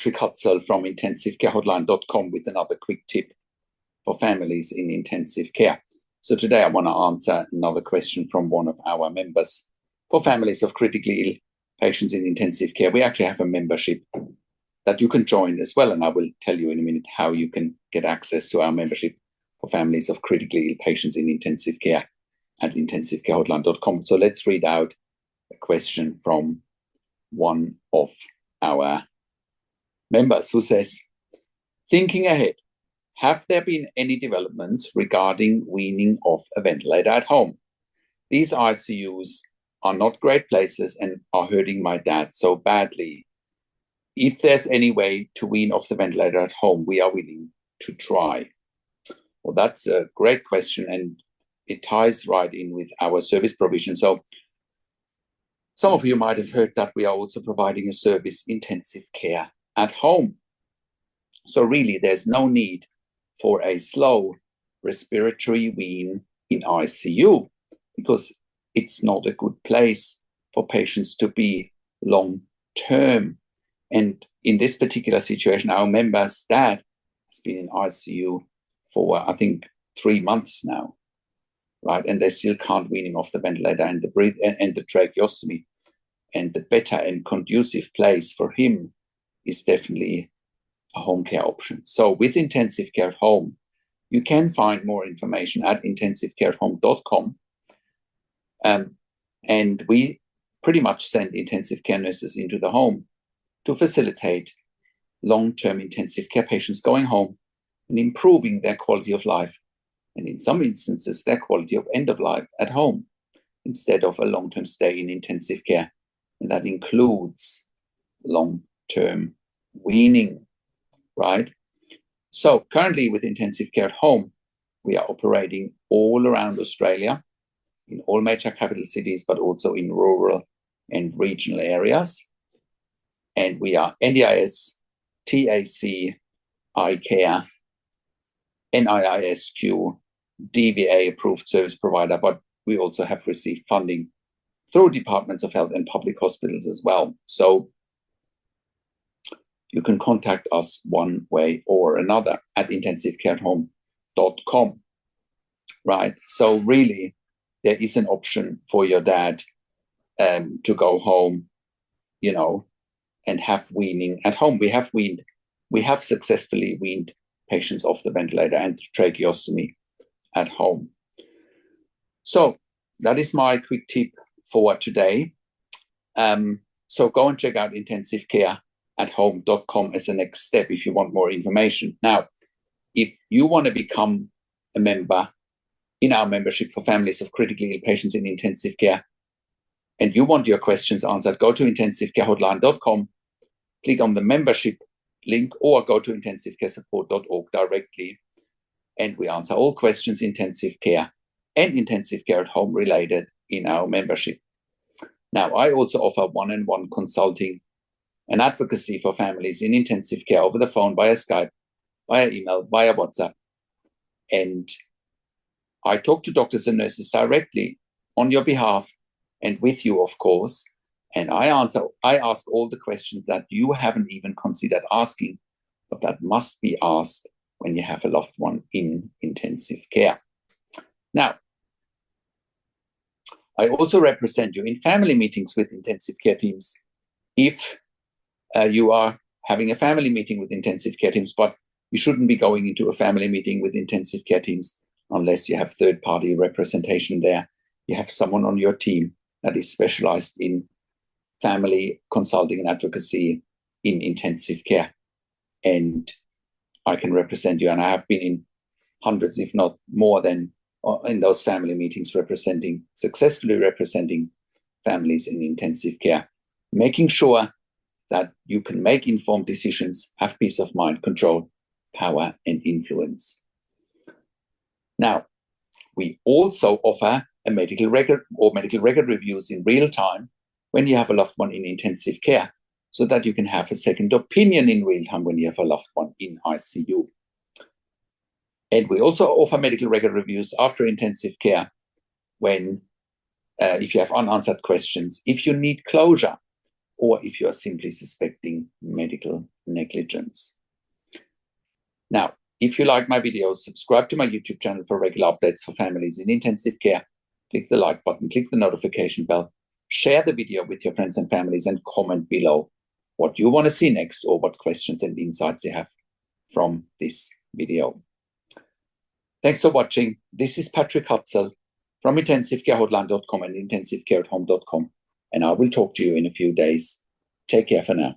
Patrick Hutzel from intensivecarehotline.com with another quick tip for families in intensive care. So today I want to answer another question from one of our members. For families of critically ill patients in intensive care, we actually have a membership that you can join as well, and I will tell you in a minute how you can get access to our membership for families of critically ill patients in intensive care at intensivecarehotline.com. So let's read out a question from one of our members who says, thinking ahead, have there been any developments regarding weaning off a ventilator at home? These ICUs are not great places and are hurting my dad so badly. If there's any way to wean off the ventilator at home, we are willing to try. Well, that's a great question, and it ties right in with our service provision. So some of you might have heard that we are also providing a service, intensive care at home. So really, there's no need for a slow respiratory wean in ICU because it's not a good place for patients to be long term. And in this particular situation, our member's dad has been in ICU for, I think, 3 months now. Right, and they still can't wean him off the ventilator and the tracheostomy. And the better and conducive place for him is definitely a home care option. So with intensive care at home, you can find more information at intensivecareathome.com. And we pretty much send intensive care nurses into the home to facilitate long-term intensive care patients going home and improving their quality of life, and in some instances, their quality of end of life at home, instead of a long-term stay in intensive care. And that includes long-term weaning, right? So currently with intensive care at home, we are operating all around Australia, in all major capital cities, but also in rural and regional areas. And we are NDIS, TAC, iCare, NIISQ, DVA approved service provider, but we also have received funding through departments of health and public hospitals as well. So you can contact us one way or another at intensivecareathome.com, right? So really, there is an option for your dad to go home, you know, and have weaning at home. We have successfully weaned patients off the ventilator and tracheostomy at home. So that is my quick tip for today. So go and check out intensivecareathome.com as the next step if you want more information. Now, if you want to become a member in our membership for families of critically ill patients in intensive care, and you want your questions answered, go to intensivecarehotline.com, click on the membership link, or go to intensivecaresupport.org directly. And we answer all questions intensive care and intensive care at home related in our membership. Now, I also offer one-on-one consulting and advocacy for families in intensive care over the phone, via Skype, via email, via WhatsApp. And I talk to doctors and nurses directly on your behalf and with you, of course. And I ask all the questions that you haven't even considered asking, but that must be asked when you have a loved one in intensive care. Now, I also represent you in family meetings with intensive care teams. If you are having a family meeting with intensive care teams, but you shouldn't be going into a family meeting with intensive care teams unless you have third-party representation there. You have someone on your team that is specialized in family consulting and advocacy in intensive care. And I can represent you, and I have been in hundreds, if not more than, in those family meetings, successfully representing families in intensive care, making sure that you can make informed decisions, have peace of mind, control, power, and influence. Now, we also offer a medical record or medical record reviews in real time when you have a loved one in intensive care, so that you can have a second opinion in real time when you have a loved one in ICU. And we also offer medical record reviews after intensive care when, if you have unanswered questions, if you need closure, or if you are simply suspecting medical negligence. Now, if you like my videos, subscribe to my YouTube channel for regular updates for families in intensive care. Click the like button, click the notification bell, share the video with your friends and families, and comment below what you want to see next or what questions and insights you have from this video. Thanks for watching. This is Patrick Hutzel from intensivecarehotline.com and intensivecareathome.com, and I will talk to you in a few days. Take care for now.